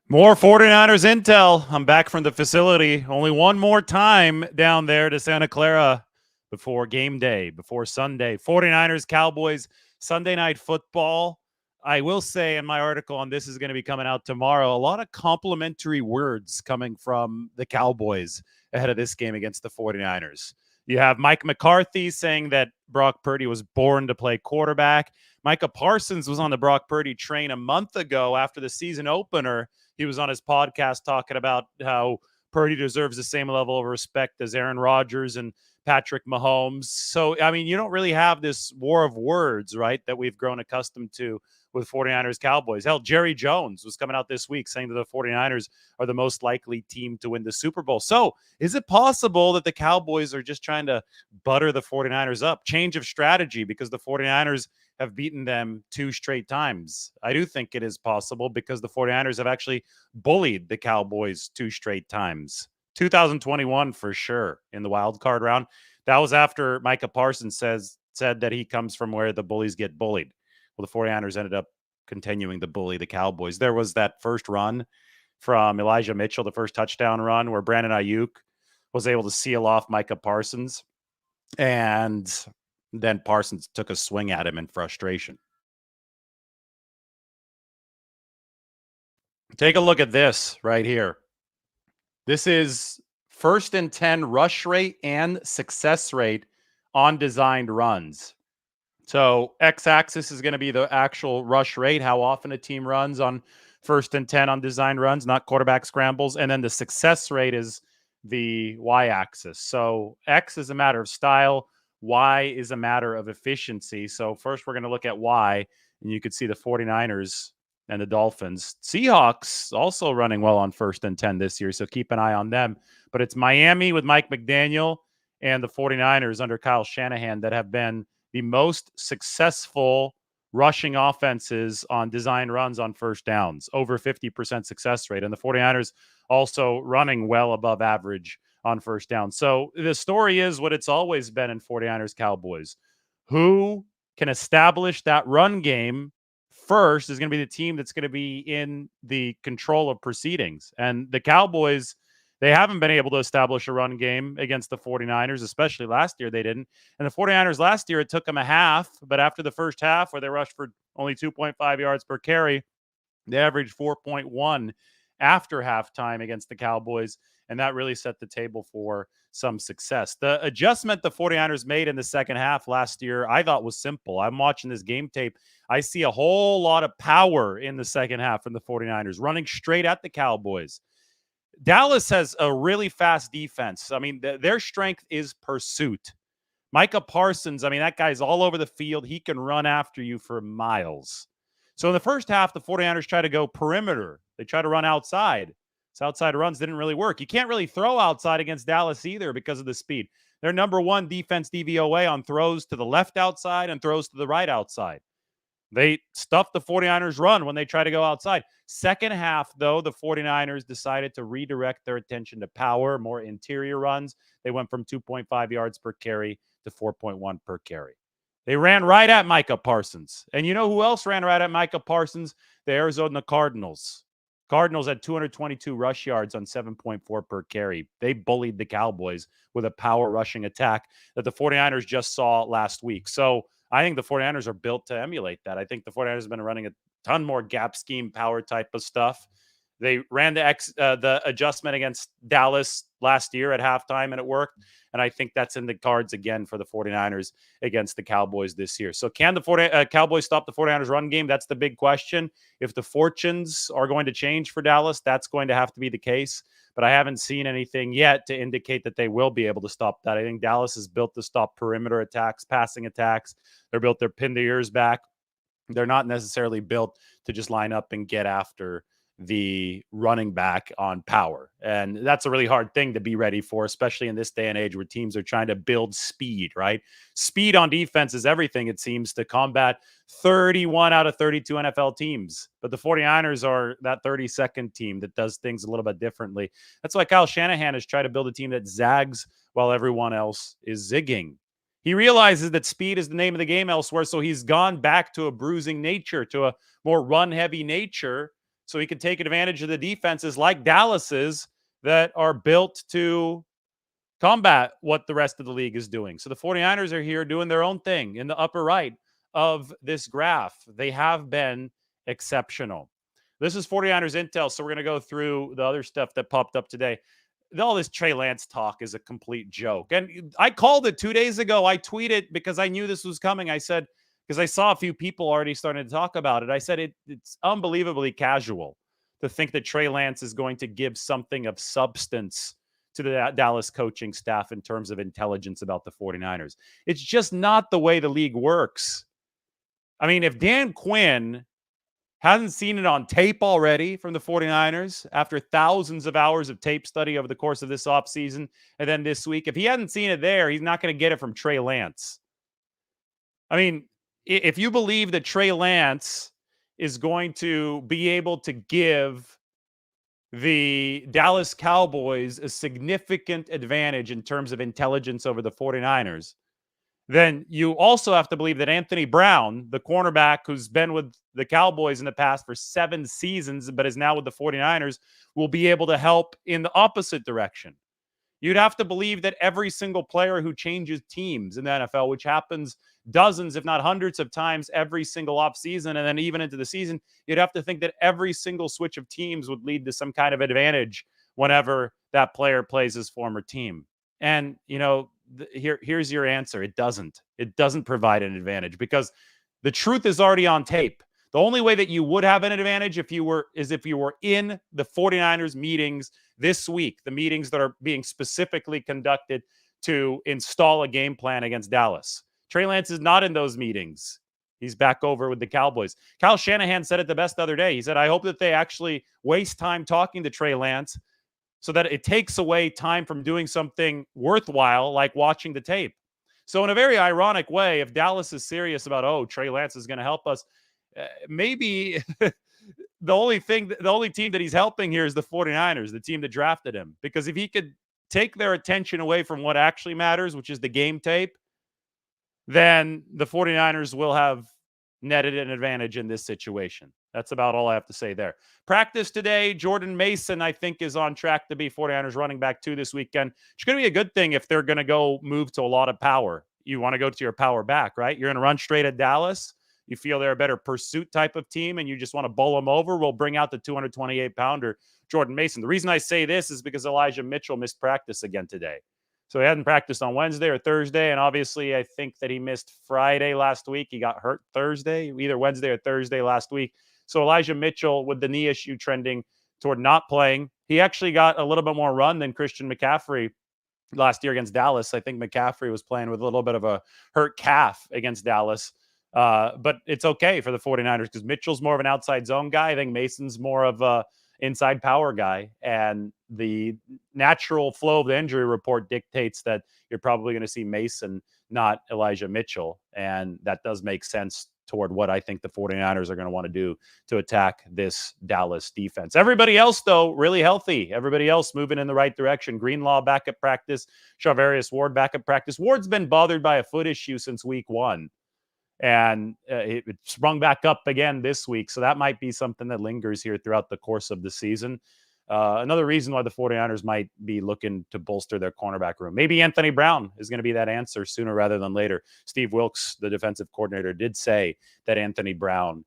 More 49ers intel. I'm back from the facility. Only one more time down there to Santa Clara before game day, before Sunday. 49ers, Cowboys, Sunday night football. I will say in my article, and this is going to be coming out tomorrow, a lot of complimentary words coming from the Cowboys ahead of this game against the 49ers. You have Mike McCarthy saying that Brock Purdy was born to play quarterback. Micah Parsons was on the Brock Purdy train a month ago after the season opener. He was on his podcast talking about how Purdy deserves the same level of respect as Aaron Rodgers and Patrick Mahomes. So, I mean, you don't really have this war of words, right, that we've grown accustomed to with 49ers Cowboys. Hell, Jerry Jones was coming out this week saying that the 49ers are the most likely team to win the Super Bowl. So, is it possible that the Cowboys are just trying to butter the 49ers up? Change of strategy because the 49ers have beaten them 2 straight times. I do think it is possible because the 49ers have actually bullied the Cowboys 2 straight times. 2021 for sure in the wild card round. That was after Micah Parsons said that he comes from where the bullies get bullied. Well, the 49ers ended up continuing to bully the Cowboys. There was that first run from Elijah Mitchell, the first touchdown run where Brandon Ayuk was able to seal off Micah Parsons. And then Parsons took a swing at him in frustration. Take a look at this right here. This is first and 10 rush rate and success rate on designed runs. So x-axis is going to be the actual rush rate, how often a team runs on first and 10 on designed runs, not quarterback scrambles. And then the success rate is the y-axis. So X is a matter of style. Y is a matter of efficiency. So first we're going to look at Y, and you could see the 49ers and the Dolphins. Seahawks also running well on first and 10 this year, so keep an eye on them. But it's Miami with Mike McDaniel and the 49ers under Kyle Shanahan that have been the most successful rushing offenses on design runs on first downs, over 50% success rate. And the 49ers also running well above average on first down. So the story is what it's always been in 49ers Cowboys. Who can establish that run game first is going to be the team that's going to be in the control of proceedings. And the Cowboys, they haven't been able to establish a run game against the 49ers, especially last year they didn't. And the 49ers last year, it took them a half, but after the first half where they rushed for only 2.5 yards per carry, they averaged 4.1 after halftime against the Cowboys, and that really set the table for some success. The adjustment the 49ers made in the second half last year, I thought was simple. I'm watching this game tape. I see a whole lot of power in the second half from the 49ers, running straight at the Cowboys. Dallas has a really fast defense. I mean, their strength is pursuit. Micah Parsons, I mean, that guy's all over the field. He can run after you for miles. So in the first half, the 49ers try to go perimeter. They try to run outside. So outside runs didn't really work. You can't really throw outside against Dallas either because of the speed. They're number one defense DVOA on throws to the left outside and throws to the right outside. They stuffed the 49ers run when they try to go outside. Second half, though, the 49ers decided to redirect their attention to power, more interior runs. They went from 2.5 yards per carry to 4.1 per carry. They ran right at Micah Parsons. And you know who else ran right at Micah Parsons? The Arizona Cardinals. Cardinals had 222 rush yards on 7.4 per carry. They bullied the Cowboys with a power rushing attack that the 49ers just saw last week. So I think the 49ers are built to emulate that. I think the 49ers have been running a ton more gap scheme power type of stuff. They ran the adjustment against Dallas last year at halftime, and it worked. And I think that's in the cards again for the 49ers against the Cowboys this year. So can the Cowboys stop the 49ers run game? That's the big question. If the fortunes are going to change for Dallas, that's going to have to be the case. But I haven't seen anything yet to indicate that they will be able to stop that. I think Dallas is built to stop perimeter attacks, passing attacks. They're built to pin the ears back. They're not necessarily built to just line up and get after the running back on power. And that's a really hard thing to be ready for, especially in this day and age where teams are trying to build speed, right? Speed on defense is everything, it seems, to combat 31 out of 32 NFL teams. But the 49ers are that 32nd team that does things a little bit differently. That's why Kyle Shanahan has tried to build a team that zags while everyone else is zigging. He realizes that speed is the name of the game elsewhere, so he's gone back to a bruising nature, to a more run-heavy nature, so he can take advantage of the defenses like Dallas's that are built to combat what the rest of the league is doing. So the 49ers are here doing their own thing in the upper right of this graph. They have been exceptional. This is 49ers Intel, so we're going to go through the other stuff that popped up today. All this Trey Lance talk is a complete joke. And I called it 2 days ago. I tweeted because I knew this was coming. I said, because I saw a few people already starting to talk about it. I said it's unbelievably casual to think that Trey Lance is going to give something of substance to the Dallas coaching staff in terms of intelligence about the 49ers. It's just not the way the league works. I mean, if Dan Quinn hasn't seen it on tape already from the 49ers after thousands of hours of tape study over the course of this offseason and then this week, if he hadn't seen it there, he's not going to get it from Trey Lance. I mean, if you believe that Trey Lance is going to be able to give the Dallas Cowboys a significant advantage in terms of intelligence over the 49ers, then you also have to believe that Anthony Brown, the cornerback who's been with the Cowboys in the past for 7 seasons, but is now with the 49ers, will be able to help in the opposite direction. You'd have to believe that every single player who changes teams in the NFL, which happens dozens, if not hundreds of times every single offseason, and then even into the season, you'd have to think that every single switch of teams would lead to some kind of advantage whenever that player plays his former team. And, here's your answer. It doesn't. It doesn't provide an advantage because the truth is already on tape. The only way that you would have an advantage if you were in the 49ers meetings this week, the meetings that are being specifically conducted to install a game plan against Dallas. Trey Lance is not in those meetings. He's back over with the Cowboys. Kyle Shanahan said it the best the other day. He said, I hope that they actually waste time talking to Trey Lance so that it takes away time from doing something worthwhile like watching the tape. So in a very ironic way, if Dallas is serious about, Trey Lance is going to help us, maybe the only team that he's helping here is the 49ers, the team that drafted him. Because if he could take their attention away from what actually matters, which is the game tape, then the 49ers will have netted an advantage in this situation. That's about all I have to say there. Practice today, Jordan Mason, I think, is on track to be 49ers running back 2 this weekend. It's going to be a good thing if they're going to go move to a lot of power. You want to go to your power back, right? You're going to run straight at Dallas. You feel they're a better pursuit type of team and you just want to bowl them over. We'll bring out the 228-pounder, Jordan Mason. The reason I say this is because Elijah Mitchell missed practice again today. So he hadn't practiced on Wednesday or Thursday, and obviously I think that he missed Friday last week. He got hurt Thursday, either Wednesday or Thursday last week. So Elijah Mitchell, with the knee issue trending toward not playing, he actually got a little bit more run than Christian McCaffrey last year against Dallas. I think McCaffrey was playing with a little bit of a hurt calf against Dallas. But it's okay for the 49ers because Mitchell's more of an outside zone guy. I think Mason's more of a inside power guy. And the natural flow of the injury report dictates that you're probably going to see Mason, not Elijah Mitchell. And that does make sense toward what I think the 49ers are going to want to do to attack this Dallas defense. Everybody else, though, really healthy. Everybody else moving in the right direction. Greenlaw back at practice. Charvarius Ward back at practice. Ward's been bothered by a foot issue since week 1. And it sprung back up again this week. So that might be something that lingers here throughout the course of the season. Another reason why the 49ers might be looking to bolster their cornerback room. Maybe Anthony Brown is going to be that answer sooner rather than later. Steve Wilkes, the defensive coordinator, did say that Anthony Brown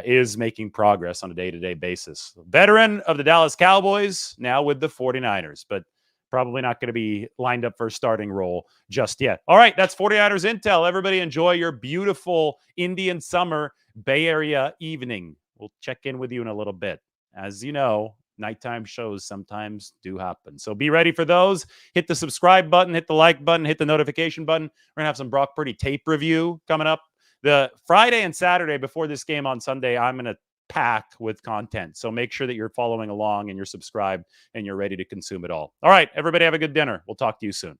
is making progress on a day-to-day basis. Veteran of the Dallas Cowboys, now with the 49ers. But probably not going to be lined up for a starting role just yet. All right, that's 49ers Intel. Everybody enjoy your beautiful Indian summer Bay Area evening. We'll check in with you in a little bit. As you know, nighttime shows sometimes do happen. So be ready for those. Hit the subscribe button, hit the like button, hit the notification button. We're going to have some Brock Purdy tape review coming up. The Friday and Saturday before this game on Sunday, I'm going to pack with content. So make sure that you're following along and you're subscribed and you're ready to consume it all. All right, everybody have a good dinner. We'll talk to you soon.